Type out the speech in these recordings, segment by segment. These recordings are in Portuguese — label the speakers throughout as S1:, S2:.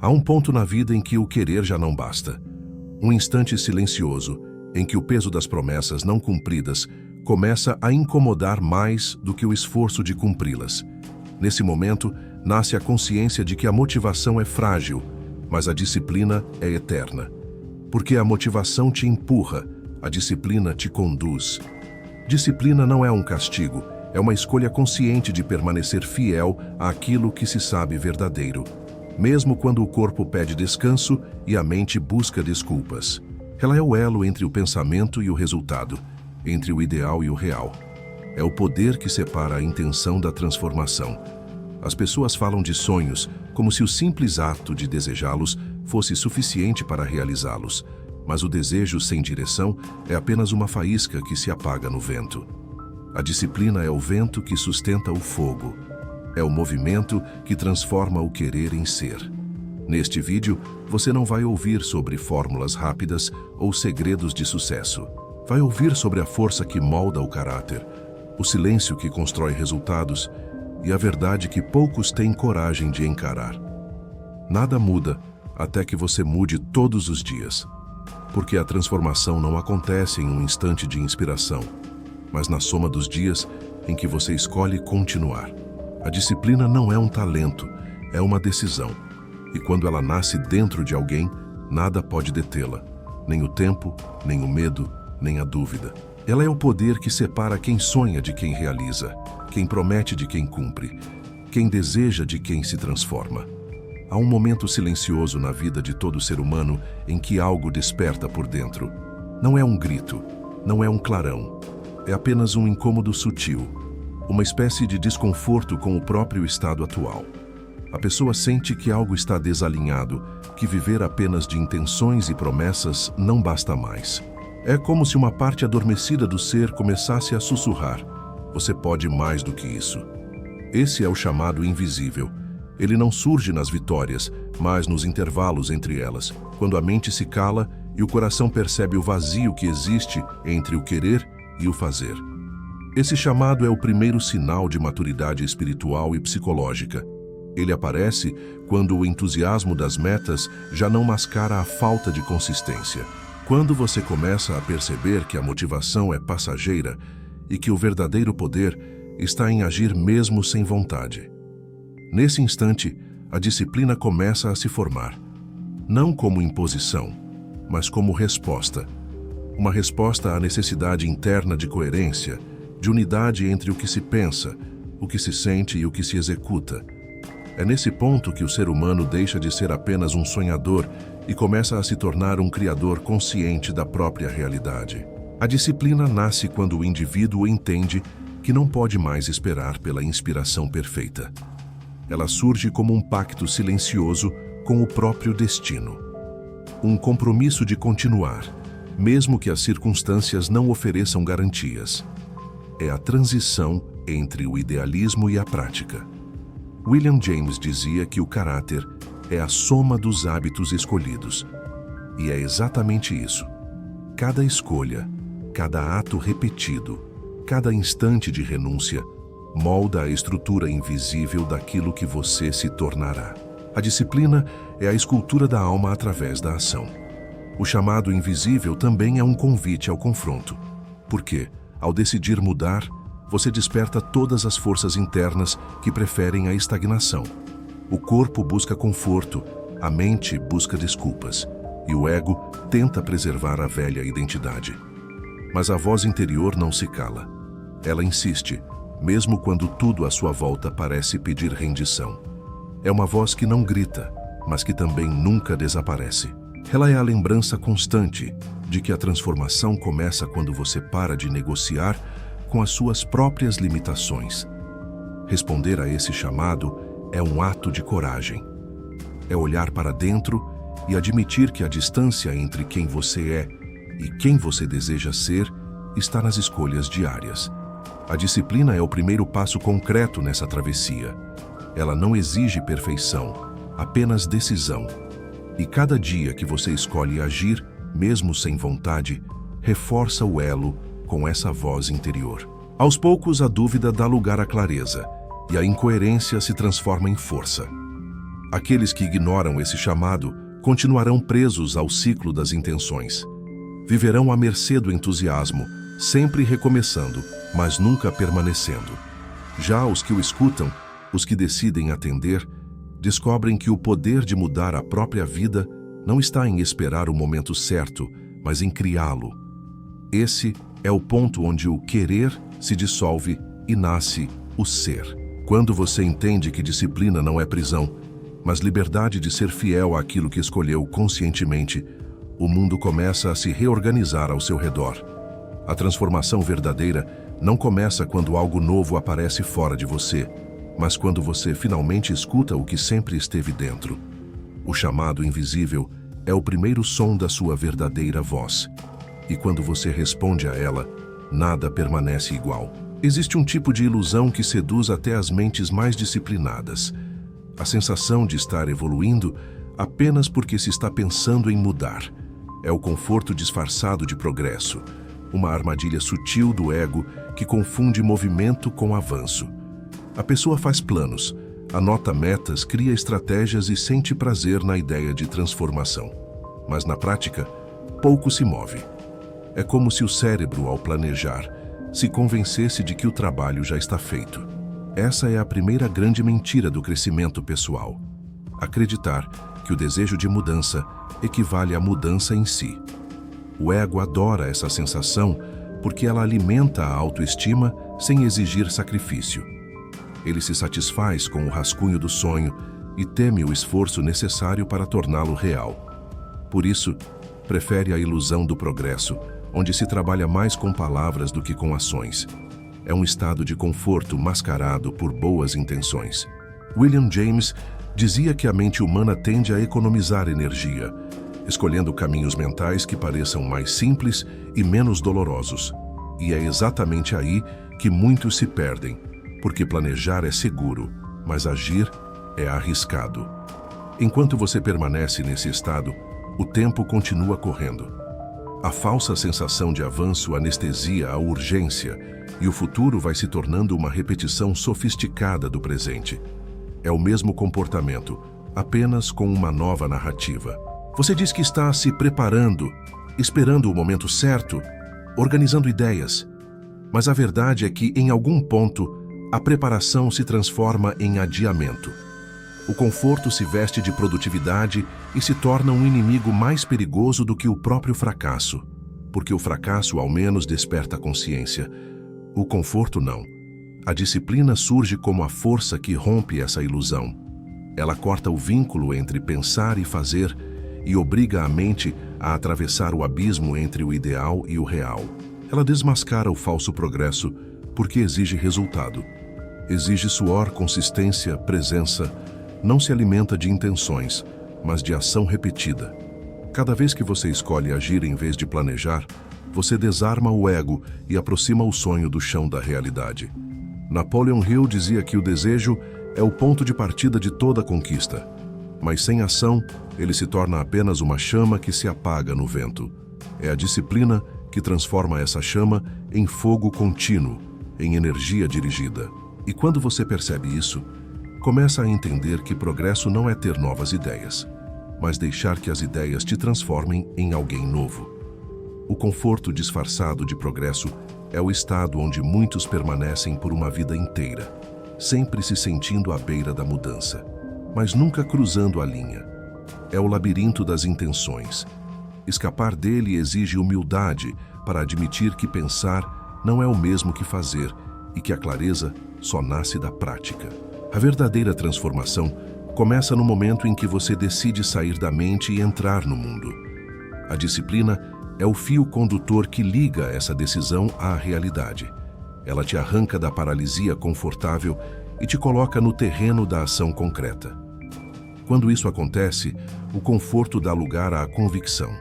S1: Há um ponto na vida em que o querer já não basta. Um instante silencioso em que o peso das promessas não cumpridas começa a incomodar mais do que o esforço de cumpri-las. Nesse momento, nasce a consciência de que a motivação é frágil, mas a disciplina é eterna. Porque a motivação te empurra, a disciplina te conduz. Disciplina não é um castigo, é uma escolha consciente de permanecer fiel àquilo que se sabe verdadeiro, mesmo quando o corpo pede descanso e a mente busca desculpas. Ela é o elo entre o pensamento e o resultado, entre o ideal e o real. É o poder que separa a intenção da transformação. As pessoas falam de sonhos como se o simples ato de desejá-los fosse suficiente para realizá-los, mas o desejo sem direção é apenas uma faísca que se apaga no vento. A disciplina é o vento que sustenta o fogo. É o movimento que transforma o querer em ser. Neste vídeo, você não vai ouvir sobre fórmulas rápidas ou segredos de sucesso. Vai ouvir sobre a força que molda o caráter, o silêncio que constrói resultados e a verdade que poucos têm coragem de encarar. Nada muda até que você mude todos os dias. Porque a transformação não acontece em um instante de inspiração, mas na soma dos dias em que você escolhe continuar. A disciplina não é um talento, é uma decisão. E quando ela nasce dentro de alguém, nada pode detê-la. Nem o tempo, nem o medo, nem a dúvida. Ela é o poder que separa quem sonha de quem realiza, quem promete de quem cumpre, quem deseja de quem se transforma. Há um momento silencioso na vida de todo ser humano em que algo desperta por dentro. Não é um grito, não é um clarão. É apenas um incômodo sutil, uma espécie de desconforto com o próprio estado atual. A pessoa sente que algo está desalinhado, que viver apenas de intenções e promessas não basta mais. É como se uma parte adormecida do ser começasse a sussurrar: você pode mais do que isso. Esse é o chamado invisível. Ele não surge nas vitórias, mas nos intervalos entre elas, quando a mente se cala e o coração percebe o vazio que existe entre o querer e o fazer. Esse chamado é o primeiro sinal de maturidade espiritual e psicológica. Ele aparece quando o entusiasmo das metas já não mascara a falta de consistência. Quando você começa a perceber que a motivação é passageira e que o verdadeiro poder está em agir mesmo sem vontade. Nesse instante, a disciplina começa a se formar, não como imposição, mas como resposta. Uma resposta à necessidade interna de coerência, de unidade entre o que se pensa, o que se sente e o que se executa. É nesse ponto que o ser humano deixa de ser apenas um sonhador e começa a se tornar um criador consciente da própria realidade. A disciplina nasce quando o indivíduo entende que não pode mais esperar pela inspiração perfeita. Ela surge como um pacto silencioso com o próprio destino. Um compromisso de continuar, mesmo que as circunstâncias não ofereçam garantias. É a transição entre o idealismo e a prática. William James dizia que o caráter é a soma dos hábitos escolhidos. E é exatamente isso. Cada escolha, cada ato repetido, cada instante de renúncia, molda a estrutura invisível daquilo que você se tornará. A disciplina é a escultura da alma através da ação. O chamado invisível também é um convite ao confronto. Porque, ao decidir mudar, você desperta todas as forças internas que preferem a estagnação. O corpo busca conforto, a mente busca desculpas, e o ego tenta preservar a velha identidade. Mas a voz interior não se cala. Ela insiste, mesmo quando tudo à sua volta parece pedir rendição. É uma voz que não grita, mas que também nunca desaparece. Ela é a lembrança constante de que a transformação começa quando você para de negociar com as suas próprias limitações. Responder a esse chamado é um ato de coragem. É olhar para dentro e admitir que a distância entre quem você é e quem você deseja ser está nas escolhas diárias. A disciplina é o primeiro passo concreto nessa travessia. Ela não exige perfeição, apenas decisão. E cada dia que você escolhe agir, mesmo sem vontade, reforça o elo com essa voz interior. Aos poucos, a dúvida dá lugar à clareza, e a incoerência se transforma em força. Aqueles que ignoram esse chamado continuarão presos ao ciclo das intenções. Viverão à mercê do entusiasmo, sempre recomeçando, mas nunca permanecendo. Já os que o escutam, os que decidem atender, descobrem que o poder de mudar a própria vida não está em esperar o momento certo, mas em criá-lo. Esse é o ponto onde o querer se dissolve e nasce o ser. Quando você entende que disciplina não é prisão, mas liberdade de ser fiel àquilo que escolheu conscientemente, o mundo começa a se reorganizar ao seu redor. A transformação verdadeira não começa quando algo novo aparece fora de você, mas quando você finalmente escuta o que sempre esteve dentro. O chamado invisível é o primeiro som da sua verdadeira voz. E quando você responde a ela, nada permanece igual. Existe um tipo de ilusão que seduz até as mentes mais disciplinadas. A sensação de estar evoluindo apenas porque se está pensando em mudar. É o conforto disfarçado de progresso, uma armadilha sutil do ego que confunde movimento com avanço. A pessoa faz planos, anota metas, cria estratégias e sente prazer na ideia de transformação. Mas na prática, pouco se move. É como se o cérebro, ao planejar, se convencesse de que o trabalho já está feito. Essa é a primeira grande mentira do crescimento pessoal. Acreditar que o desejo de mudança equivale à mudança em si. O ego adora essa sensação porque ela alimenta a autoestima sem exigir sacrifício. Ele se satisfaz com o rascunho do sonho e teme o esforço necessário para torná-lo real. Por isso, prefere a ilusão do progresso, onde se trabalha mais com palavras do que com ações. É um estado de conforto mascarado por boas intenções. William James dizia que a mente humana tende a economizar energia, escolhendo caminhos mentais que pareçam mais simples e menos dolorosos. E é exatamente aí que muitos se perdem, porque planejar é seguro, mas agir é arriscado. Enquanto você permanece nesse estado, o tempo continua correndo. A falsa sensação de avanço anestesia a urgência e o futuro vai se tornando uma repetição sofisticada do presente. É o mesmo comportamento, apenas com uma nova narrativa. Você diz que está se preparando, esperando o momento certo, organizando ideias. Mas a verdade é que, em algum ponto, a preparação se transforma em adiamento. O conforto se veste de produtividade e se torna um inimigo mais perigoso do que o próprio fracasso, porque o fracasso ao menos desperta a consciência. O conforto não. A disciplina surge como a força que rompe essa ilusão. Ela corta o vínculo entre pensar e fazer e obriga a mente a atravessar o abismo entre o ideal e o real. Ela desmascara o falso progresso porque exige resultado. Exige suor, consistência, presença. Não se alimenta de intenções, mas de ação repetida. Cada vez que você escolhe agir em vez de planejar, você desarma o ego e aproxima o sonho do chão da realidade. Napoleon Hill dizia que o desejo é o ponto de partida de toda conquista, mas sem ação, ele se torna apenas uma chama que se apaga no vento. É a disciplina que transforma essa chama em fogo contínuo, em energia dirigida. E quando você percebe isso, começa a entender que progresso não é ter novas ideias, mas deixar que as ideias te transformem em alguém novo. O conforto disfarçado de progresso é o estado onde muitos permanecem por uma vida inteira, sempre se sentindo à beira da mudança, mas nunca cruzando a linha. É o labirinto das intenções. Escapar dele exige humildade para admitir que pensar não é o mesmo que fazer e que a clareza só nasce da prática. A verdadeira transformação começa no momento em que você decide sair da mente e entrar no mundo. A disciplina é o fio condutor que liga essa decisão à realidade. Ela te arranca da paralisia confortável e te coloca no terreno da ação concreta. Quando isso acontece, o conforto dá lugar à convicção,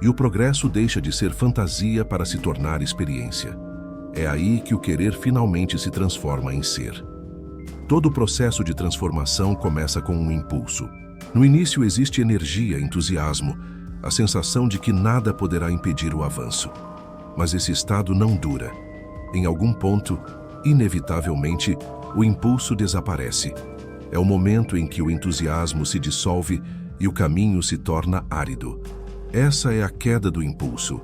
S1: e o progresso deixa de ser fantasia para se tornar experiência. É aí que o querer finalmente se transforma em ser. Todo o processo de transformação começa com um impulso. No início existe energia, entusiasmo, a sensação de que nada poderá impedir o avanço. Mas esse estado não dura. Em algum ponto, inevitavelmente, o impulso desaparece. É o momento em que o entusiasmo se dissolve e o caminho se torna árido. Essa é a queda do impulso,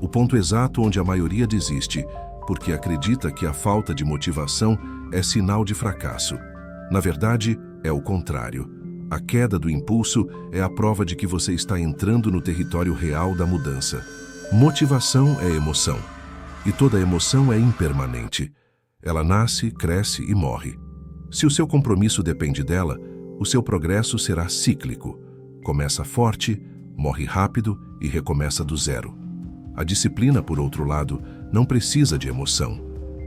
S1: o ponto exato onde a maioria desiste, porque acredita que a falta de motivação é sinal de fracasso. Na verdade, é o contrário. A queda do impulso é a prova de que você está entrando no território real da mudança. Motivação é emoção, e toda emoção é impermanente. Ela nasce, cresce e morre. Se o seu compromisso depende dela, o seu progresso será cíclico. Começa forte, morre rápido e recomeça do zero. A disciplina, por outro lado, não precisa de emoção.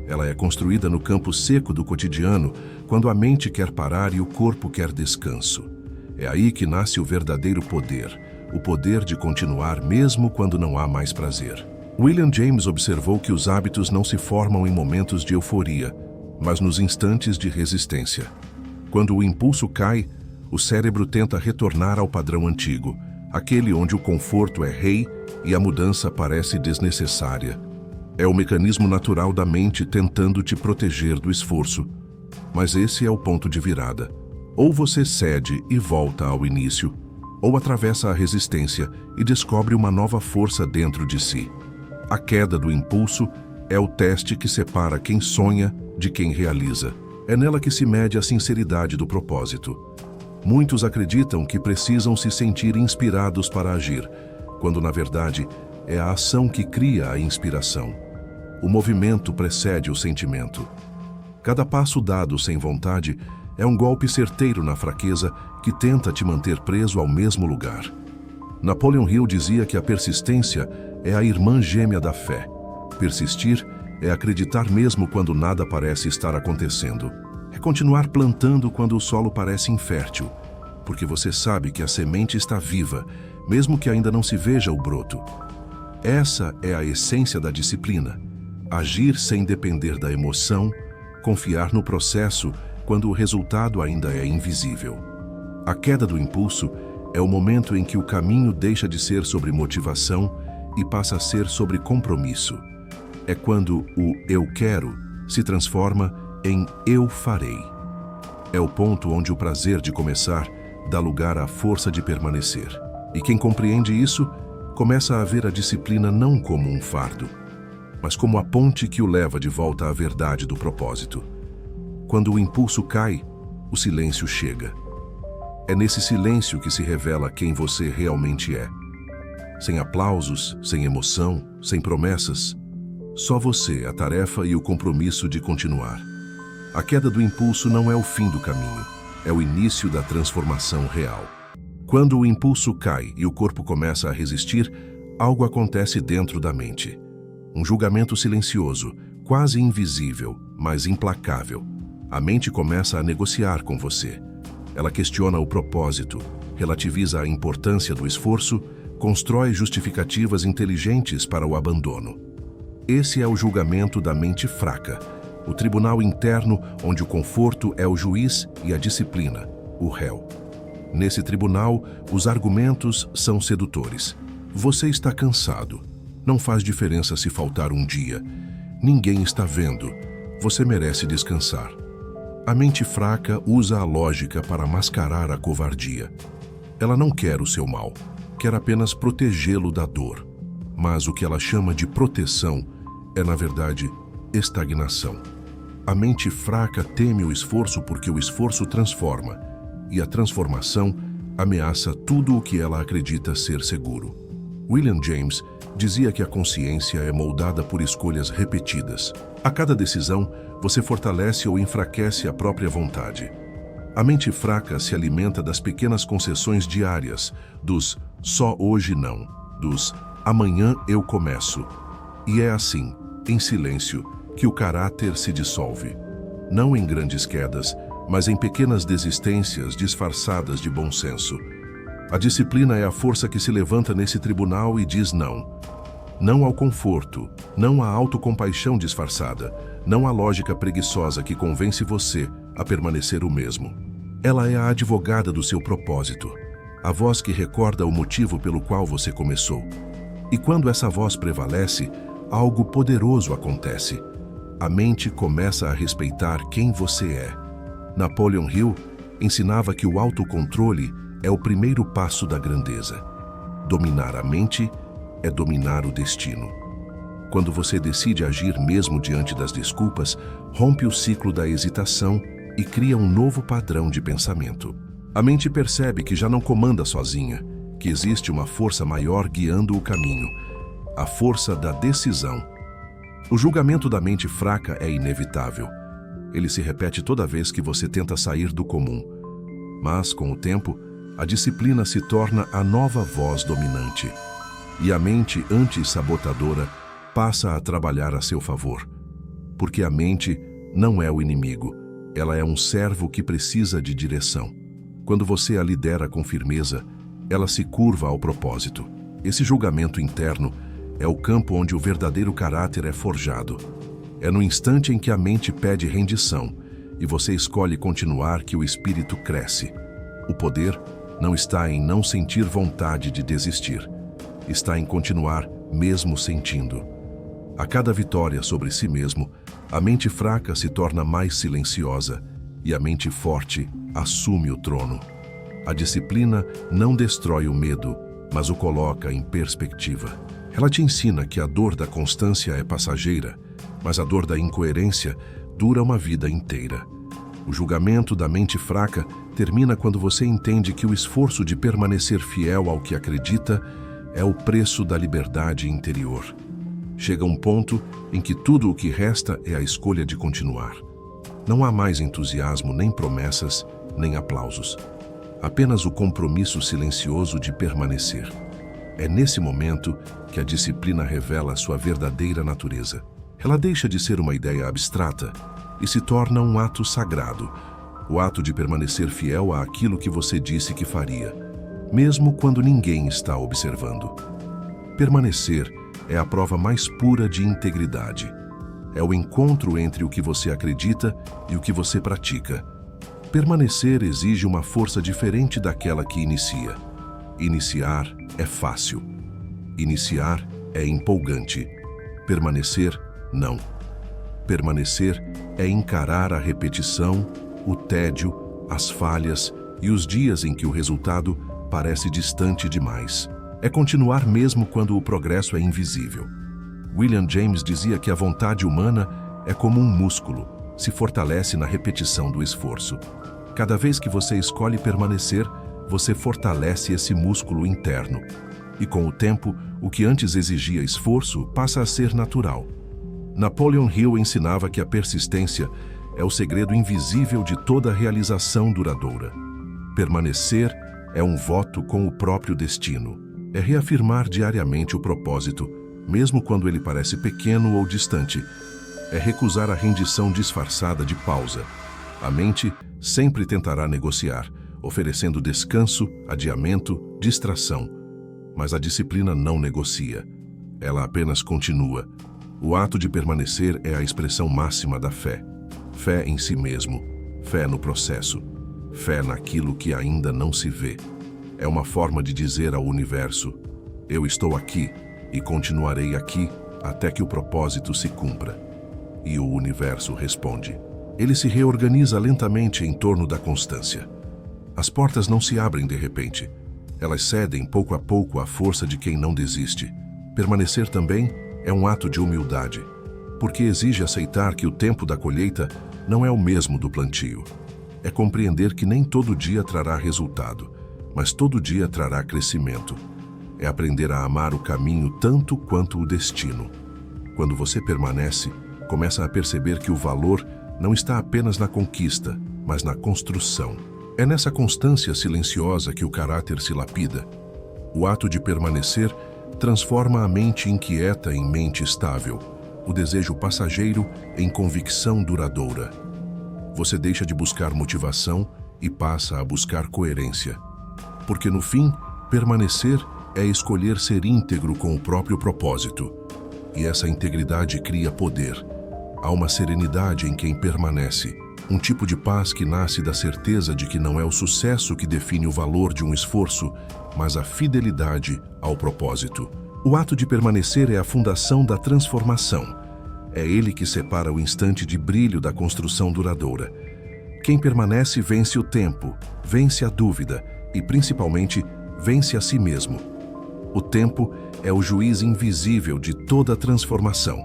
S1: Ela é construída no campo seco do cotidiano, quando a mente quer parar e o corpo quer descanso. É aí que nasce o verdadeiro poder, o poder de continuar mesmo quando não há mais prazer. William James observou que os hábitos não se formam em momentos de euforia, mas nos instantes de resistência. Quando o impulso cai, o cérebro tenta retornar ao padrão antigo, aquele onde o conforto é rei e a mudança parece desnecessária. É o mecanismo natural da mente tentando te proteger do esforço. Mas esse é o ponto de virada. Ou você cede e volta ao início, ou atravessa a resistência e descobre uma nova força dentro de si. A queda do impulso é o teste que separa quem sonha de quem realiza. É nela que se mede a sinceridade do propósito. Muitos acreditam que precisam se sentir inspirados para agir, quando na verdade é a ação que cria a inspiração. O movimento precede o sentimento. Cada passo dado sem vontade é um golpe certeiro na fraqueza que tenta te manter preso ao mesmo lugar. Napoleon Hill dizia que a persistência é a irmã gêmea da fé. Persistir é acreditar mesmo quando nada parece estar acontecendo. É continuar plantando quando o solo parece infértil, porque você sabe que a semente está viva, mesmo que ainda não se veja o broto. Essa é a essência da disciplina. Agir sem depender da emoção, confiar no processo quando o resultado ainda é invisível. A queda do impulso é o momento em que o caminho deixa de ser sobre motivação e passa a ser sobre compromisso. É quando o eu quero se transforma em eu farei. É o ponto onde o prazer de começar dá lugar à força de permanecer. E quem compreende isso, começa a ver a disciplina não como um fardo, mas como a ponte que o leva de volta à verdade do propósito. Quando o impulso cai, o silêncio chega. É nesse silêncio que se revela quem você realmente é. Sem aplausos, sem emoção, sem promessas, só você, a tarefa e o compromisso de continuar. A queda do impulso não é o fim do caminho, é o início da transformação real. Quando o impulso cai e o corpo começa a resistir, algo acontece dentro da mente. Um julgamento silencioso, quase invisível, mas implacável. A mente começa a negociar com você. Ela questiona o propósito, relativiza a importância do esforço, constrói justificativas inteligentes para o abandono. Esse é o julgamento da mente fraca, o tribunal interno onde o conforto é o juiz e a disciplina, o réu. Nesse tribunal, os argumentos são sedutores. Você está cansado. Não faz diferença se faltar um dia. Ninguém está vendo. Você merece descansar. A mente fraca usa a lógica para mascarar a covardia. Ela não quer o seu mal, quer apenas protegê-lo da dor. Mas o que ela chama de proteção é, na verdade, estagnação. A mente fraca teme o esforço porque o esforço transforma, e a transformação ameaça tudo o que ela acredita ser seguro. William James dizia que a consciência é moldada por escolhas repetidas. A cada decisão, você fortalece ou enfraquece a própria vontade. A mente fraca se alimenta das pequenas concessões diárias, dos só hoje não, dos amanhã eu começo. E é assim, em silêncio, que o caráter se dissolve. Não em grandes quedas, mas em pequenas desistências disfarçadas de bom senso. A disciplina é a força que se levanta nesse tribunal e diz não. Não ao conforto, não à autocompaixão disfarçada, não à lógica preguiçosa que convence você a permanecer o mesmo. Ela é a advogada do seu propósito, a voz que recorda o motivo pelo qual você começou. E quando essa voz prevalece, algo poderoso acontece. A mente começa a respeitar quem você é. Napoleon Hill ensinava que o autocontrole é o primeiro passo da grandeza. Dominar a mente é dominar o destino. Quando você decide agir mesmo diante das desculpas, rompe o ciclo da hesitação e cria um novo padrão de pensamento. A mente percebe que já não comanda sozinha, que existe uma força maior guiando o caminho, a força da decisão. O julgamento da mente fraca é inevitável. Ele se repete toda vez que você tenta sair do comum. Mas, com o tempo, a disciplina se torna a nova voz dominante. E a mente anti-sabotadora passa a trabalhar a seu favor. Porque a mente não é o inimigo, ela é um servo que precisa de direção. Quando você a lidera com firmeza, ela se curva ao propósito. Esse julgamento interno é o campo onde o verdadeiro caráter é forjado. É no instante em que a mente pede rendição e você escolhe continuar que o espírito cresce. O poder não está em não sentir vontade de desistir. Está em continuar mesmo sentindo. A cada vitória sobre si mesmo, a mente fraca se torna mais silenciosa e a mente forte assume o trono. A disciplina não destrói o medo, mas o coloca em perspectiva. Ela te ensina que a dor da constância é passageira, mas a dor da incoerência dura uma vida inteira. O julgamento da mente fraca termina quando você entende que o esforço de permanecer fiel ao que acredita é o preço da liberdade interior. Chega um ponto em que tudo o que resta é a escolha de continuar. Não há mais entusiasmo, nem promessas, nem aplausos. Apenas o compromisso silencioso de permanecer. É nesse momento que a disciplina revela sua verdadeira natureza. Ela deixa de ser uma ideia abstrata e se torna um ato sagrado, o ato de permanecer fiel àquilo que você disse que faria, mesmo quando ninguém está observando. Permanecer é a prova mais pura de integridade. É o encontro entre o que você acredita e o que você pratica. Permanecer exige uma força diferente daquela que inicia. Iniciar é fácil. Iniciar é empolgante. Permanecer, não. Permanecer é encarar a repetição, o tédio, as falhas e os dias em que o resultado parece distante demais. É continuar mesmo quando o progresso é invisível. William James dizia que a vontade humana é como um músculo, se fortalece na repetição do esforço. Cada vez que você escolhe permanecer, você fortalece esse músculo interno. E com o tempo, o que antes exigia esforço passa a ser natural. Napoleon Hill ensinava que a persistência é o segredo invisível de toda realização duradoura. Permanecer é um voto com o próprio destino. É reafirmar diariamente o propósito, mesmo quando ele parece pequeno ou distante. É recusar a rendição disfarçada de pausa. A mente sempre tentará negociar, oferecendo descanso, adiamento, distração. Mas a disciplina não negocia. Ela apenas continua. O ato de permanecer é a expressão máxima da fé. Fé em si mesmo, fé no processo, fé naquilo que ainda não se vê. É uma forma de dizer ao universo: eu estou aqui e continuarei aqui até que o propósito se cumpra. E o universo responde. Ele se reorganiza lentamente em torno da constância. As portas não se abrem de repente. Elas cedem pouco a pouco à força de quem não desiste. Permanecer também é um ato de humildade, porque exige aceitar que o tempo da colheita não é o mesmo do plantio. É compreender que nem todo dia trará resultado, mas todo dia trará crescimento. É aprender a amar o caminho tanto quanto o destino. Quando você permanece, começa a perceber que o valor não está apenas na conquista, mas na construção. É nessa constância silenciosa que o caráter se lapida. O ato de permanecer transforma a mente inquieta em mente estável, o desejo passageiro em convicção duradoura. Você deixa de buscar motivação e passa a buscar coerência. Porque no fim, permanecer é escolher ser íntegro com o próprio propósito. E essa integridade cria poder. Há uma serenidade em quem permanece, um tipo de paz que nasce da certeza de que não é o sucesso que define o valor de um esforço, mas a fidelidade ao propósito. O ato de permanecer é a fundação da transformação. É ele que separa o instante de brilho da construção duradoura. Quem permanece vence o tempo, vence a dúvida e, principalmente, vence a si mesmo. O tempo é o juiz invisível de toda transformação.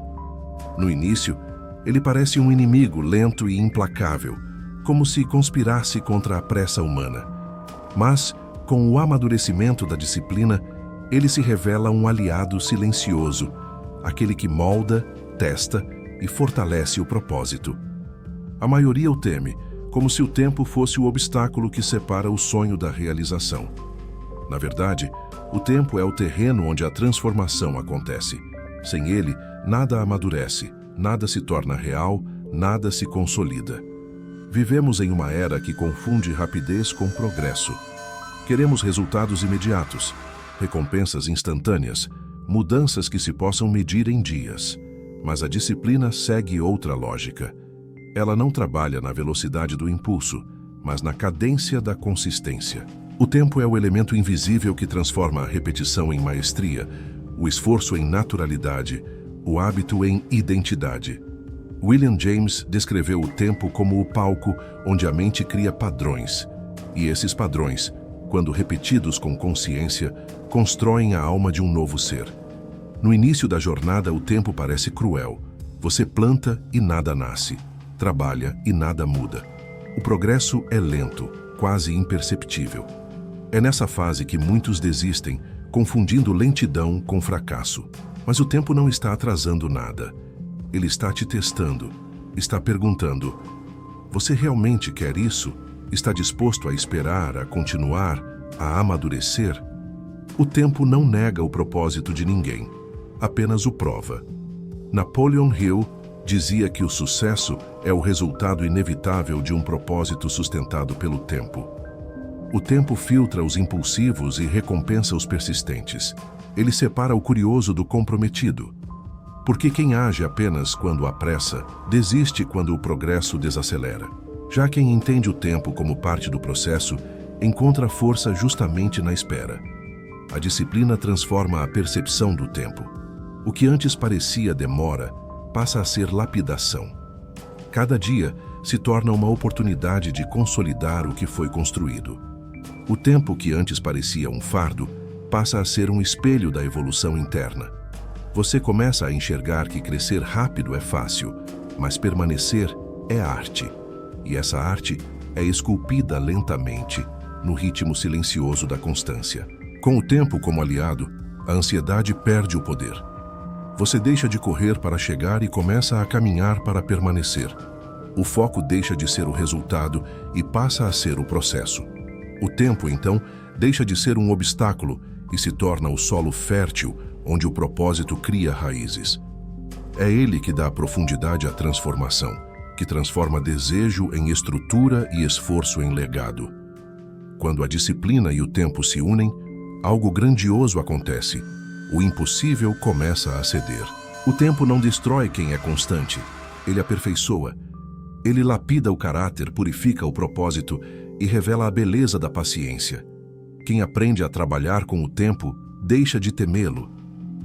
S1: No início, ele parece um inimigo lento e implacável, como se conspirasse contra a pressa humana. Mas, com o amadurecimento da disciplina, ele se revela um aliado silencioso, aquele que molda, testa e fortalece o propósito. A maioria o teme, como se o tempo fosse o obstáculo que separa o sonho da realização. Na verdade, o tempo é o terreno onde a transformação acontece. Sem ele, nada amadurece, nada se torna real, nada se consolida. Vivemos em uma era que confunde rapidez com progresso. Queremos resultados imediatos, recompensas instantâneas, mudanças que se possam medir em dias. Mas a disciplina segue outra lógica. Ela não trabalha na velocidade do impulso, mas na cadência da consistência. O tempo é o elemento invisível que transforma a repetição em maestria, o esforço em naturalidade, o hábito em identidade. William James descreveu o tempo como o palco onde a mente cria padrões. E esses padrões, quando repetidos com consciência, constroem a alma de um novo ser. No início da jornada, o tempo parece cruel. Você planta e nada nasce, trabalha e nada muda. O progresso é lento, quase imperceptível. É nessa fase que muitos desistem, confundindo lentidão com fracasso. Mas o tempo não está atrasando nada. Ele está te testando, está perguntando: você realmente quer isso? Está disposto a esperar, a continuar, a amadurecer? O tempo não nega o propósito de ninguém, apenas o prova. Napoleon Hill dizia que o sucesso é o resultado inevitável de um propósito sustentado pelo tempo. O tempo filtra os impulsivos e recompensa os persistentes. Ele separa o curioso do comprometido. Porque quem age apenas quando apressa, desiste quando o progresso desacelera. Já quem entende o tempo como parte do processo, encontra força justamente na espera. A disciplina transforma a percepção do tempo. O que antes parecia demora, passa a ser lapidação. Cada dia se torna uma oportunidade de consolidar o que foi construído. O tempo que antes parecia um fardo, passa a ser um espelho da evolução interna. Você começa a enxergar que crescer rápido é fácil, mas permanecer é arte. E essa arte é esculpida lentamente, no ritmo silencioso da constância. Com o tempo como aliado, a ansiedade perde o poder. Você deixa de correr para chegar e começa a caminhar para permanecer. O foco deixa de ser o resultado e passa a ser o processo. O tempo, então, deixa de ser um obstáculo e se torna o solo fértil onde o propósito cria raízes. É ele que dá profundidade à transformação, que transforma desejo em estrutura e esforço em legado. Quando a disciplina e o tempo se unem, algo grandioso acontece. O impossível começa a ceder. O tempo não destrói quem é constante, ele aperfeiçoa. Ele lapida o caráter, purifica o propósito e revela a beleza da paciência. Quem aprende a trabalhar com o tempo, deixa de temê-lo,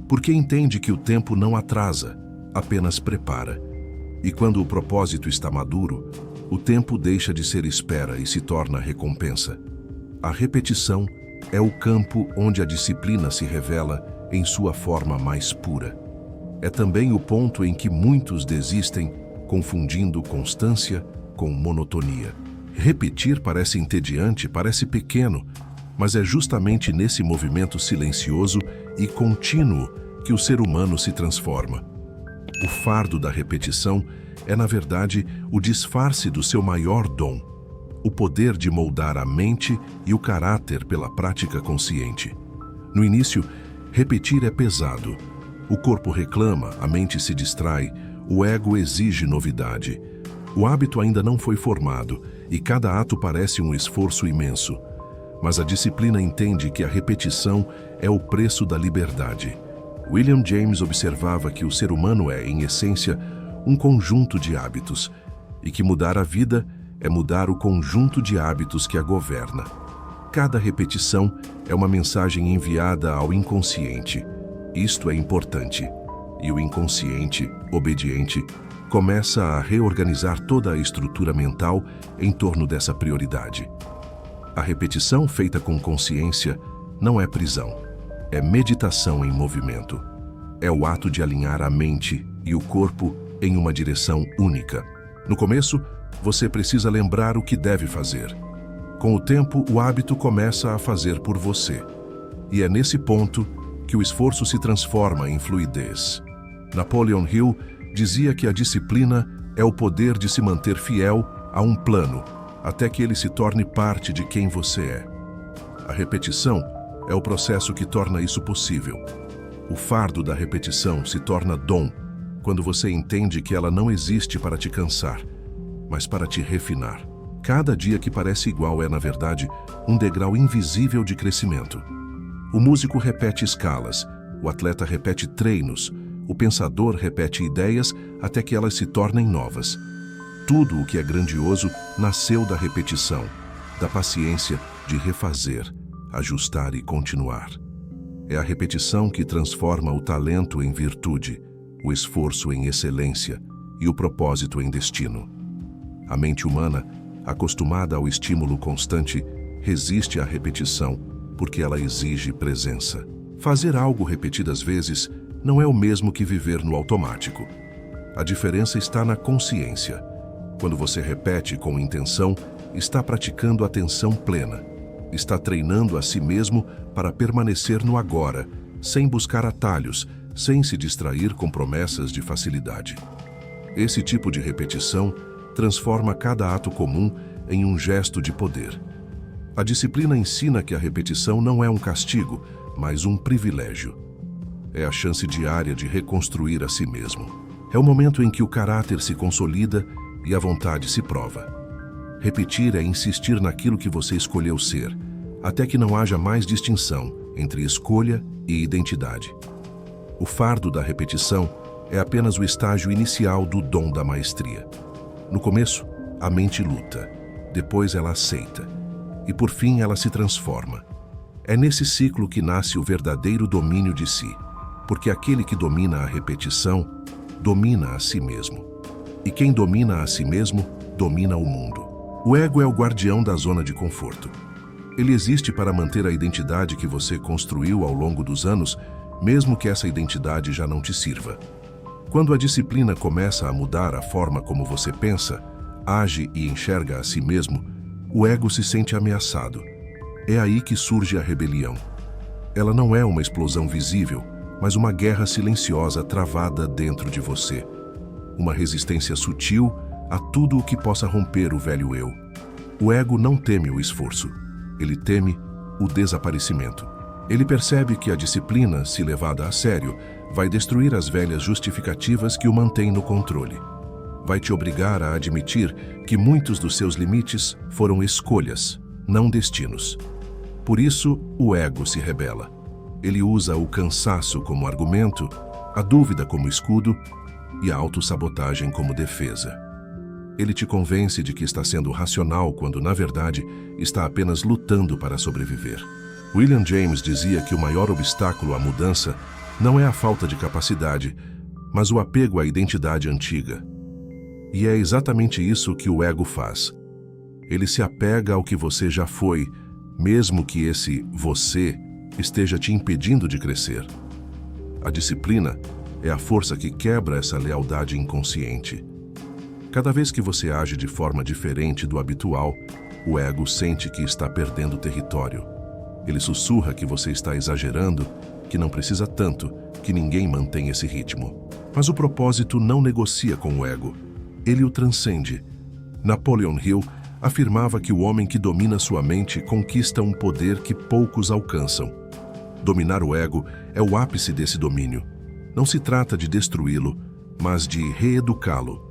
S1: porque entende que o tempo não atrasa, apenas prepara. E quando o propósito está maduro, o tempo deixa de ser espera e se torna recompensa. A repetição é o campo onde a disciplina se revela em sua forma mais pura. É também o ponto em que muitos desistem, confundindo constância com monotonia. Repetir parece entediante, parece pequeno, mas é justamente nesse movimento silencioso e contínuo que o ser humano se transforma. O fardo da repetição é, na verdade, o disfarce do seu maior dom, o poder de moldar a mente e o caráter pela prática consciente. No início, repetir é pesado. O corpo reclama, a mente se distrai, o ego exige novidade. O hábito ainda não foi formado e cada ato parece um esforço imenso. Mas a disciplina entende que a repetição é o preço da liberdade. William James observava que o ser humano é, em essência, um conjunto de hábitos, e que mudar a vida é mudar o conjunto de hábitos que a governa. Cada repetição é uma mensagem enviada ao inconsciente. Isto é importante. E o inconsciente, obediente, começa a reorganizar toda a estrutura mental em torno dessa prioridade. A repetição feita com consciência não é prisão, é meditação em movimento. É o ato de alinhar a mente e o corpo em uma direção única. No começo, você precisa lembrar o que deve fazer. Com o tempo, o hábito começa a fazer por você. E é nesse ponto que o esforço se transforma em fluidez. Napoleon Hill dizia que a disciplina é o poder de se manter fiel a um plano, até que ele se torne parte de quem você é. A repetição é o processo que torna isso possível. O fardo da repetição se torna dom quando você entende que ela não existe para te cansar, mas para te refinar. Cada dia que parece igual é, na verdade, um degrau invisível de crescimento. O músico repete escalas, o atleta repete treinos, o pensador repete ideias até que elas se tornem novas. Tudo o que é grandioso nasceu da repetição, da paciência de refazer, ajustar e continuar. É a repetição que transforma o talento em virtude, o esforço em excelência e o propósito em destino. A mente humana, acostumada ao estímulo constante, resiste à repetição porque ela exige presença. Fazer algo repetidas vezes não é o mesmo que viver no automático. A diferença está na consciência. Quando você repete com intenção, está praticando atenção plena. Está treinando a si mesmo para permanecer no agora, sem buscar atalhos, sem se distrair com promessas de facilidade. Esse tipo de repetição transforma cada ato comum em um gesto de poder. A disciplina ensina que a repetição não é um castigo, mas um privilégio. É a chance diária de reconstruir a si mesmo. É o momento em que o caráter se consolida e a vontade se prova. Repetir é insistir naquilo que você escolheu ser, até que não haja mais distinção entre escolha e identidade. O fardo da repetição é apenas o estágio inicial do dom da maestria. No começo, a mente luta, depois ela aceita, e por fim ela se transforma. É nesse ciclo que nasce o verdadeiro domínio de si, porque aquele que domina a repetição, domina a si mesmo. E quem domina a si mesmo, domina o mundo. O ego é o guardião da zona de conforto. Ele existe para manter a identidade que você construiu ao longo dos anos, mesmo que essa identidade já não te sirva. Quando a disciplina começa a mudar a forma como você pensa, age e enxerga a si mesmo, o ego se sente ameaçado. É aí que surge a rebelião. Ela não é uma explosão visível, mas uma guerra silenciosa travada dentro de você. Uma resistência sutil a tudo o que possa romper o velho eu. O ego não teme o esforço. Ele teme o desaparecimento. Ele percebe que a disciplina, se levada a sério, vai destruir as velhas justificativas que o mantêm no controle. Vai te obrigar a admitir que muitos dos seus limites foram escolhas, não destinos. Por isso, o ego se rebela. Ele usa o cansaço como argumento, a dúvida como escudo e a autossabotagem como defesa. Ele te convence de que está sendo racional quando, na verdade, está apenas lutando para sobreviver. William James dizia que o maior obstáculo à mudança não é a falta de capacidade, mas o apego à identidade antiga. E é exatamente isso que o ego faz. Ele se apega ao que você já foi, mesmo que esse você esteja te impedindo de crescer. A disciplina é a força que quebra essa lealdade inconsciente. Cada vez que você age de forma diferente do habitual, o ego sente que está perdendo território. Ele sussurra que você está exagerando, que não precisa tanto, que ninguém mantém esse ritmo. Mas o propósito não negocia com o ego. Ele o transcende. Napoleon Hill afirmava que o homem que domina sua mente conquista um poder que poucos alcançam. Dominar o ego é o ápice desse domínio. Não se trata de destruí-lo, mas de reeducá-lo.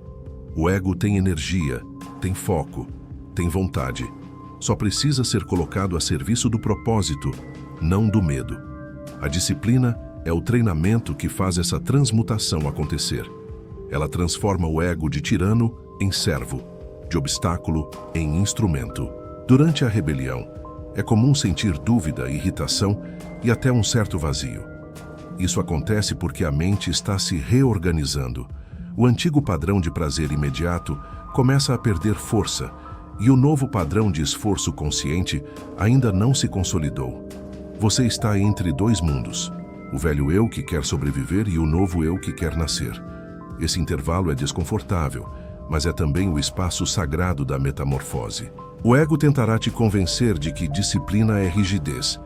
S1: O ego tem energia, tem foco, tem vontade. Só precisa ser colocado a serviço do propósito, não do medo. A disciplina é o treinamento que faz essa transmutação acontecer. Ela transforma o ego de tirano em servo, de obstáculo em instrumento. Durante a rebelião, é comum sentir dúvida, irritação e até um certo vazio. Isso acontece porque a mente está se reorganizando. O antigo padrão de prazer imediato começa a perder força e o novo padrão de esforço consciente ainda não se consolidou. Você está entre dois mundos, o velho eu que quer sobreviver e o novo eu que quer nascer. Esse intervalo é desconfortável, mas é também o espaço sagrado da metamorfose. O ego tentará te convencer de que disciplina é rigidez,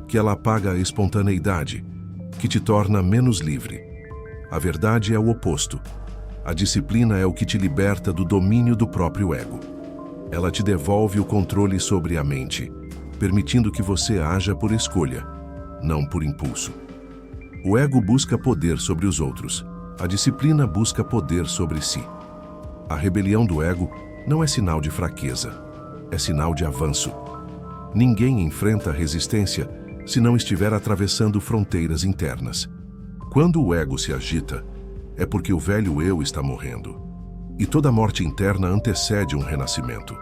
S1: que ela apaga a espontaneidade, que te torna menos livre. A verdade é o oposto. A disciplina é o que te liberta do domínio do próprio ego. Ela te devolve o controle sobre a mente, permitindo que você haja por escolha, não por impulso. O ego busca poder sobre os outros. A disciplina busca poder sobre si. A rebelião do ego não é sinal de fraqueza, é sinal de avanço. Ninguém enfrenta a resistência se não estiver atravessando fronteiras internas. Quando o ego se agita, é porque o velho eu está morrendo. E toda morte interna antecede um renascimento.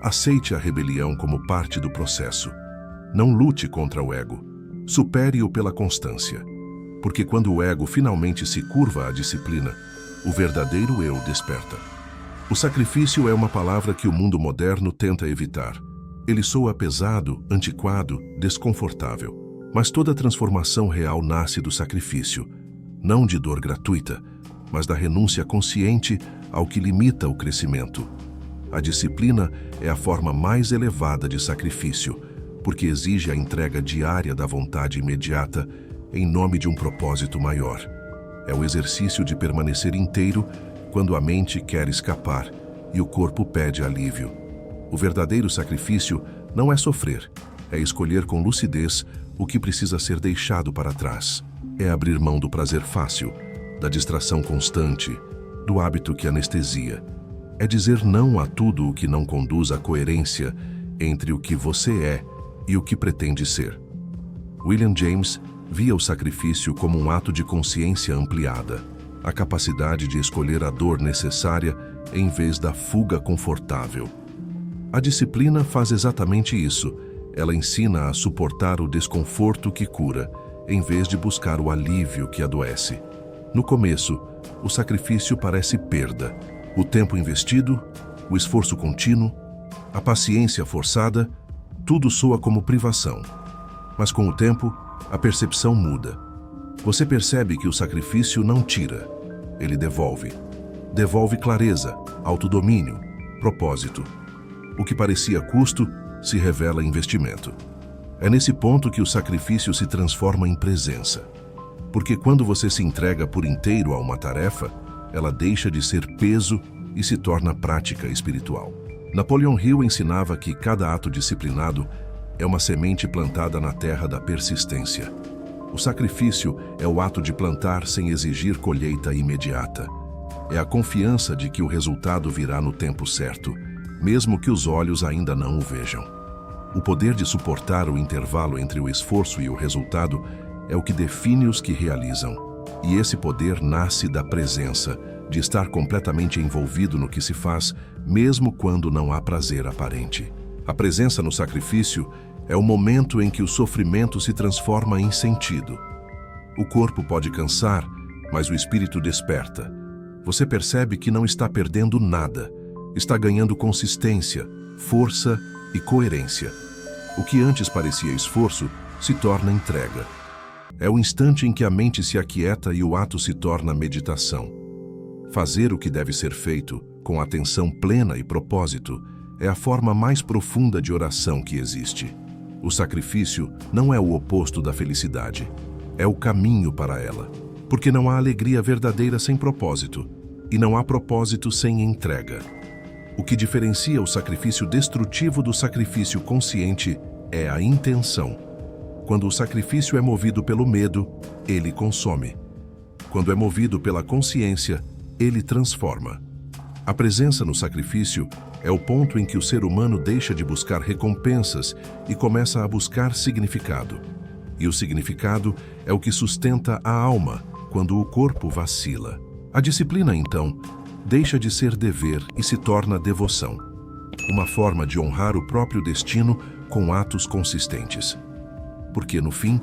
S1: Aceite a rebelião como parte do processo. Não lute contra o ego. Supere-o pela constância. Porque quando o ego finalmente se curva à disciplina, o verdadeiro eu desperta. O sacrifício é uma palavra que o mundo moderno tenta evitar. Ele soa pesado, antiquado, desconfortável. Mas toda transformação real nasce do sacrifício, não de dor gratuita, mas da renúncia consciente ao que limita o crescimento. A disciplina é a forma mais elevada de sacrifício, porque exige a entrega diária da vontade imediata em nome de um propósito maior. É o exercício de permanecer inteiro quando a mente quer escapar e o corpo pede alívio. O verdadeiro sacrifício não é sofrer, é escolher com lucidez o que precisa ser deixado para trás. É abrir mão do prazer fácil, da distração constante, do hábito que anestesia. É dizer não a tudo o que não conduz à coerência entre o que você é e o que pretende ser. William James via o sacrifício como um ato de consciência ampliada, a capacidade de escolher a dor necessária em vez da fuga confortável. A disciplina faz exatamente isso. Ela ensina a suportar o desconforto que cura, em vez de buscar o alívio que adoece. No começo, o sacrifício parece perda. O tempo investido, o esforço contínuo, a paciência forçada, tudo soa como privação. Mas com o tempo, a percepção muda. Você percebe que o sacrifício não tira, ele devolve. Devolve clareza, autodomínio, propósito. O que parecia custo se revela investimento. É nesse ponto que o sacrifício se transforma em presença. Porque quando você se entrega por inteiro a uma tarefa, ela deixa de ser peso e se torna prática espiritual. Napoleon Hill ensinava que cada ato disciplinado é uma semente plantada na terra da persistência. O sacrifício é o ato de plantar sem exigir colheita imediata. É a confiança de que o resultado virá no tempo certo, mesmo que os olhos ainda não o vejam. O poder de suportar o intervalo entre o esforço e o resultado é o que define os que realizam. E esse poder nasce da presença, de estar completamente envolvido no que se faz, mesmo quando não há prazer aparente. A presença no sacrifício é o momento em que o sofrimento se transforma em sentido. O corpo pode cansar, mas o espírito desperta. Você percebe que não está perdendo nada, está ganhando consistência, força e coerência. O que antes parecia esforço se torna entrega. É o instante em que a mente se aquieta e o ato se torna meditação. Fazer o que deve ser feito, com atenção plena e propósito, é a forma mais profunda de oração que existe. O sacrifício não é o oposto da felicidade, é o caminho para ela. Porque não há alegria verdadeira sem propósito, e não há propósito sem entrega. O que diferencia o sacrifício destrutivo do sacrifício consciente é a intenção. Quando o sacrifício é movido pelo medo, ele consome. Quando é movido pela consciência, ele transforma. A presença no sacrifício é o ponto em que o ser humano deixa de buscar recompensas e começa a buscar significado. E o significado é o que sustenta a alma quando o corpo vacila. A disciplina, então, deixa de ser dever e se torna devoção. Uma forma de honrar o próprio destino com atos consistentes. Porque, no fim,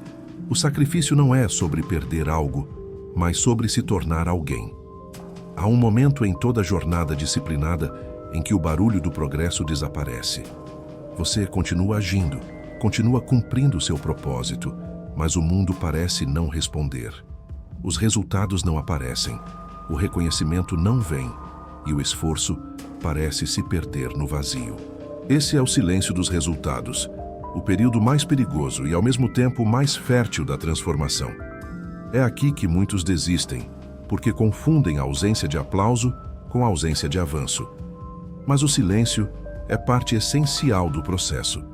S1: o sacrifício não é sobre perder algo, mas sobre se tornar alguém. Há um momento em toda a jornada disciplinada em que o barulho do progresso desaparece. Você continua agindo, continua cumprindo seu propósito, mas o mundo parece não responder. Os resultados não aparecem, o reconhecimento não vem e o esforço parece se perder no vazio. Esse é o silêncio dos resultados, o período mais perigoso e ao mesmo tempo mais fértil da transformação. É aqui que muitos desistem, porque confundem a ausência de aplauso com a ausência de avanço. Mas o silêncio é parte essencial do processo.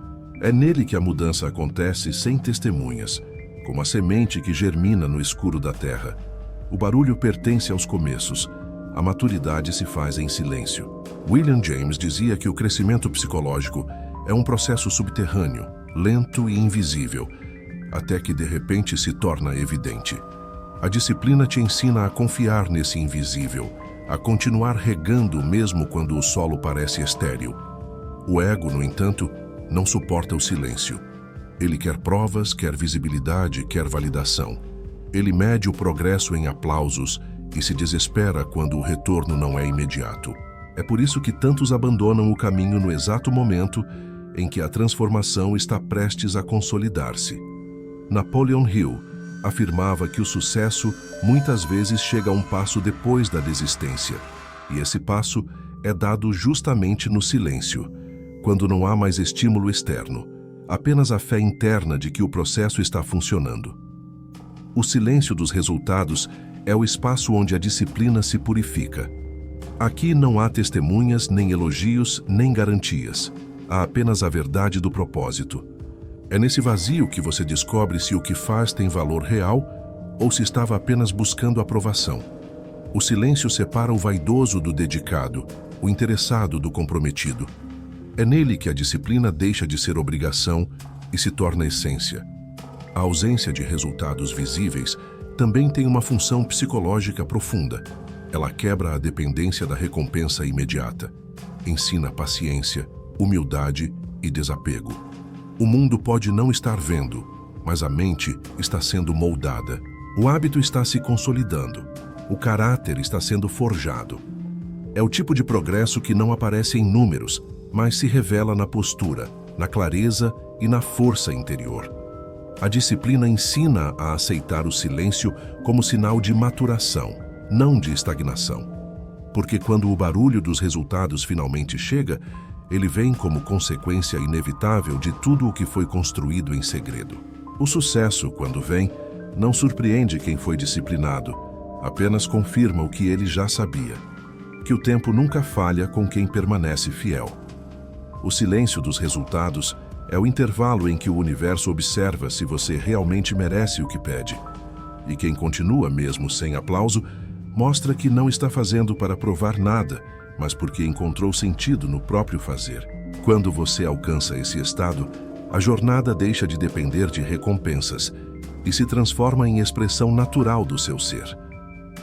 S1: É nele que a mudança acontece sem testemunhas, como a semente que germina no escuro da terra. O barulho pertence aos começos, a maturidade se faz em silêncio. William James dizia que o crescimento psicológico é um processo subterrâneo, lento e invisível, até que de repente se torna evidente. A disciplina te ensina a confiar nesse invisível, a continuar regando mesmo quando o solo parece estéril. O ego, no entanto, não suporta o silêncio. Ele quer provas, quer visibilidade, quer validação. Ele mede o progresso em aplausos e se desespera quando o retorno não é imediato. É por isso que tantos abandonam o caminho no exato momento em que a transformação está prestes a consolidar-se. Napoleon Hill afirmava que o sucesso muitas vezes chega a um passo depois da desistência, e esse passo é dado justamente no silêncio, quando não há mais estímulo externo, apenas a fé interna de que o processo está funcionando. O silêncio dos resultados é o espaço onde a disciplina se purifica. Aqui não há testemunhas, nem elogios, nem garantias. Há apenas a verdade do propósito. É nesse vazio que você descobre se o que faz tem valor real ou se estava apenas buscando aprovação. O silêncio separa o vaidoso do dedicado, o interessado do comprometido. É nele que a disciplina deixa de ser obrigação e se torna essência. A ausência de resultados visíveis também tem uma função psicológica profunda. Ela quebra a dependência da recompensa imediata. Ensina paciência, humildade e desapego. O mundo pode não estar vendo, mas a mente está sendo moldada. O hábito está se consolidando. O caráter está sendo forjado. É o tipo de progresso que não aparece em números, mas se revela na postura, na clareza e na força interior. A disciplina ensina a aceitar o silêncio como sinal de maturação, não de estagnação. Porque quando o barulho dos resultados finalmente chega, ele vem como consequência inevitável de tudo o que foi construído em segredo. O sucesso, quando vem, não surpreende quem foi disciplinado, apenas confirma o que ele já sabia, que o tempo nunca falha com quem permanece fiel. O silêncio dos resultados é o intervalo em que o universo observa se você realmente merece o que pede. E quem continua mesmo sem aplauso, mostra que não está fazendo para provar nada, mas porque encontrou sentido no próprio fazer. Quando você alcança esse estado, a jornada deixa de depender de recompensas e se transforma em expressão natural do seu ser.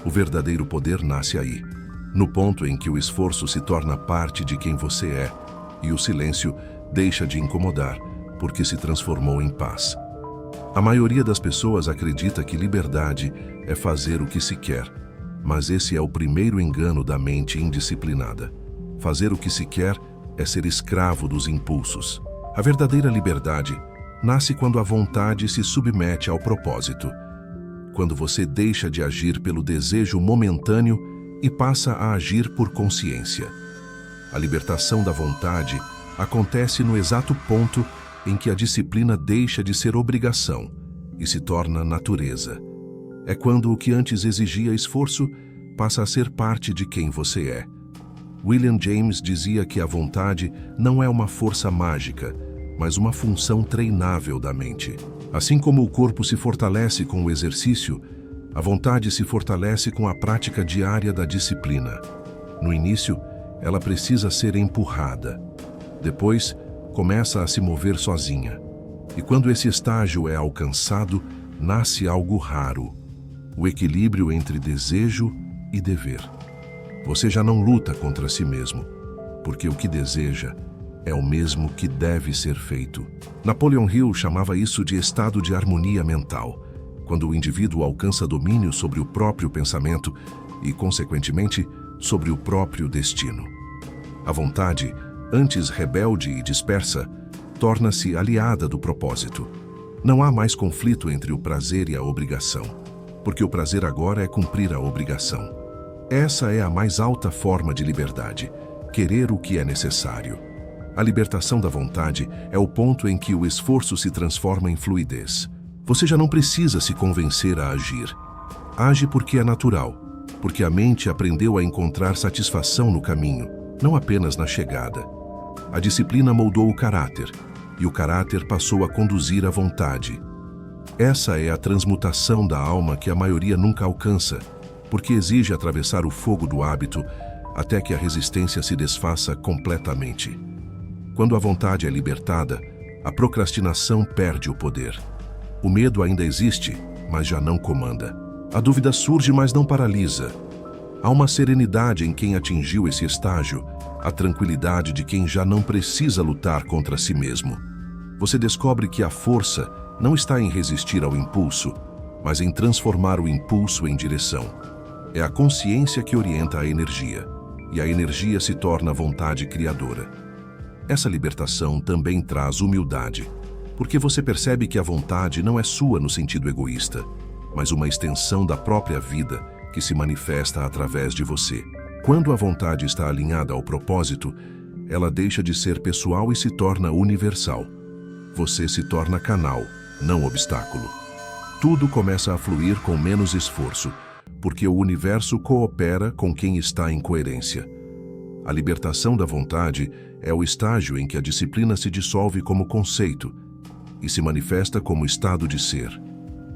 S1: O verdadeiro poder nasce aí, no ponto em que o esforço se torna parte de quem você é e o silêncio deixa de incomodar, porque se transformou em paz. A maioria das pessoas acredita que liberdade é fazer o que se quer, mas esse é o primeiro engano da mente indisciplinada. Fazer o que se quer é ser escravo dos impulsos. A verdadeira liberdade nasce quando a vontade se submete ao propósito, quando você deixa de agir pelo desejo momentâneo e passa a agir por consciência. A libertação da vontade acontece no exato ponto em que a disciplina deixa de ser obrigação e se torna natureza. É quando o que antes exigia esforço passa a ser parte de quem você é. William James dizia que a vontade não é uma força mágica, mas uma função treinável da mente. Assim como o corpo se fortalece com o exercício, a vontade se fortalece com a prática diária da disciplina. No início, ela precisa ser empurrada. Depois, começa a se mover sozinha. E quando esse estágio é alcançado, nasce algo raro: o equilíbrio entre desejo e dever. Você já não luta contra si mesmo, porque o que deseja é o mesmo que deve ser feito. Napoleon Hill chamava isso de estado de harmonia mental. Quando o indivíduo alcança domínio sobre o próprio pensamento, e, consequentemente, sobre o próprio destino. A vontade, antes rebelde e dispersa, torna-se aliada do propósito. Não há mais conflito entre o prazer e a obrigação, porque o prazer agora é cumprir a obrigação. Essa é a mais alta forma de liberdade, querer o que é necessário. A libertação da vontade é o ponto em que o esforço se transforma em fluidez. Você já não precisa se convencer a agir. Age porque é natural, porque a mente aprendeu a encontrar satisfação no caminho, não apenas na chegada. A disciplina moldou o caráter, e o caráter passou a conduzir a vontade. Essa é a transmutação da alma que a maioria nunca alcança, porque exige atravessar o fogo do hábito até que a resistência se desfaça completamente. Quando a vontade é libertada, a procrastinação perde o poder. O medo ainda existe, mas já não comanda. A dúvida surge, mas não paralisa. Há uma serenidade em quem atingiu esse estágio, a tranquilidade de quem já não precisa lutar contra si mesmo. Você descobre que a força não está em resistir ao impulso, mas em transformar o impulso em direção. É a consciência que orienta a energia, e a energia se torna vontade criadora. Essa libertação também traz humildade, porque você percebe que a vontade não é sua no sentido egoísta, mas uma extensão da própria vida que se manifesta através de você. Quando a vontade está alinhada ao propósito, ela deixa de ser pessoal e se torna universal. Você se torna canal, não obstáculo. Tudo começa a fluir com menos esforço, porque o universo coopera com quem está em coerência. A libertação da vontade é o estágio em que a disciplina se dissolve como conceito e se manifesta como estado de ser.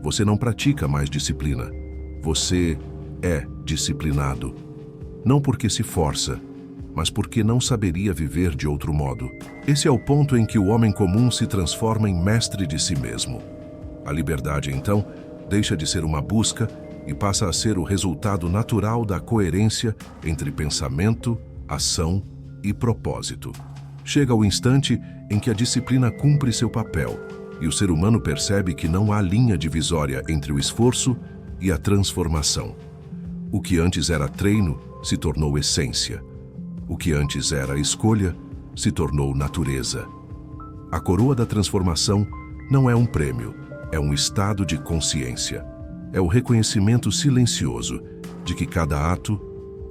S1: Você não pratica mais disciplina. Você é disciplinado. Não porque se força, mas porque não saberia viver de outro modo. Esse é o ponto em que o homem comum se transforma em mestre de si mesmo. A liberdade, então, deixa de ser uma busca e passa a ser o resultado natural da coerência entre pensamento, ação e propósito. Chega o instante em que a disciplina cumpre seu papel e o ser humano percebe que não há linha divisória entre o esforço e a transformação. O que antes era treino se tornou essência. O que antes era escolha se tornou natureza. A coroa da transformação não é um prêmio, é um estado de consciência. É o reconhecimento silencioso de que cada ato,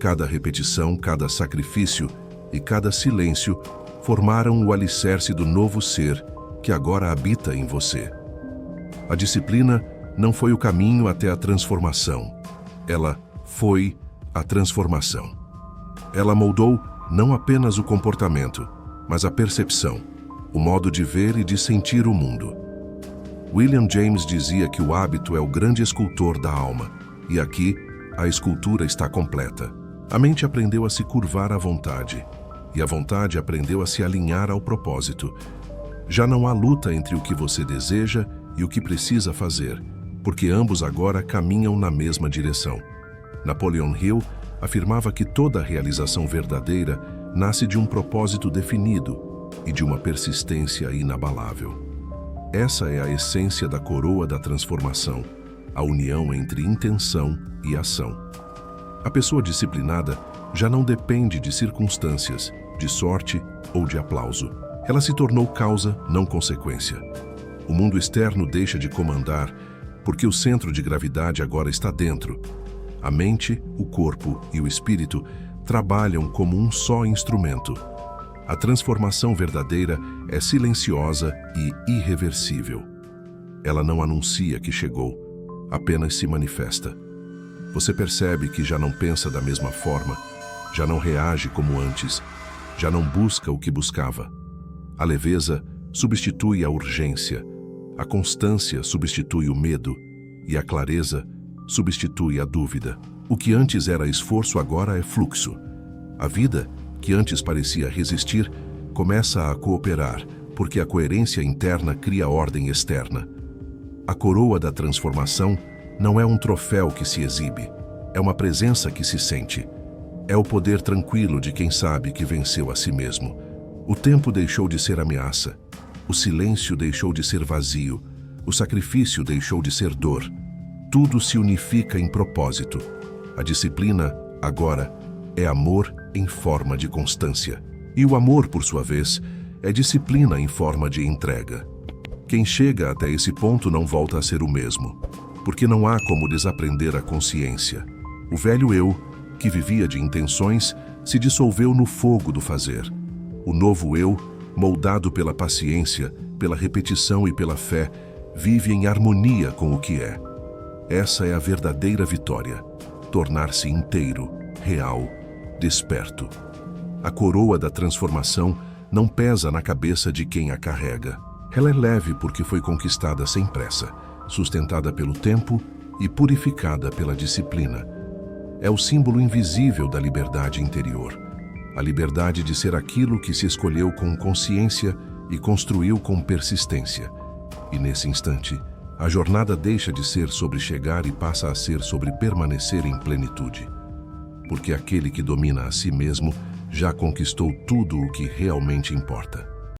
S1: cada repetição, cada sacrifício e cada silêncio formaram o alicerce do novo ser que agora habita em você. A disciplina não foi o caminho até a transformação. Ela foi a transformação. Ela moldou não apenas o comportamento, mas a percepção, o modo de ver e de sentir o mundo. William James dizia que o hábito é o grande escultor da alma, e aqui a escultura está completa. A mente aprendeu a se curvar à vontade, e a vontade aprendeu a se alinhar ao propósito. Já não há luta entre o que você deseja e o que precisa fazer, porque ambos agora caminham na mesma direção. Napoleon Hill afirmava que toda realização verdadeira nasce de um propósito definido e de uma persistência inabalável. Essa é a essência da coroa da transformação, a união entre intenção e ação. A pessoa disciplinada já não depende de circunstâncias, de sorte ou de aplauso. Ela se tornou causa, não consequência. O mundo externo deixa de comandar, porque o centro de gravidade agora está dentro. A mente, o corpo e o espírito trabalham como um só instrumento. A transformação verdadeira é silenciosa e irreversível. Ela não anuncia que chegou, apenas se manifesta. Você percebe que já não pensa da mesma forma, já não reage como antes, já não busca o que buscava. A leveza substitui a urgência, a constância substitui o medo e a clareza substitui a dúvida. O que antes era esforço agora é fluxo. A vida, que antes parecia resistir, começa a cooperar, porque a coerência interna cria ordem externa. A coroa da transformação não é um troféu que se exibe, é uma presença que se sente. É o poder tranquilo de quem sabe que venceu a si mesmo. O tempo deixou de ser ameaça, o silêncio deixou de ser vazio, o sacrifício deixou de ser dor. Tudo se unifica em propósito. A disciplina, agora, é amor em forma de constância. E o amor, por sua vez, é disciplina em forma de entrega. Quem chega até esse ponto não volta a ser o mesmo, porque não há como desaprender a consciência. O velho eu, que vivia de intenções, se dissolveu no fogo do fazer. O novo eu, moldado pela paciência, pela repetição e pela fé, vive em harmonia com o que é. Essa é a verdadeira vitória: tornar-se inteiro, real, desperto. A coroa da transformação não pesa na cabeça de quem a carrega. Ela é leve porque foi conquistada sem pressa, sustentada pelo tempo e purificada pela disciplina. É o símbolo invisível da liberdade interior. A liberdade de ser aquilo que se escolheu com consciência e construiu com persistência. E nesse instante, a jornada deixa de ser sobre chegar e passa a ser sobre permanecer em plenitude. Porque aquele que domina a si mesmo já conquistou tudo o que realmente importa.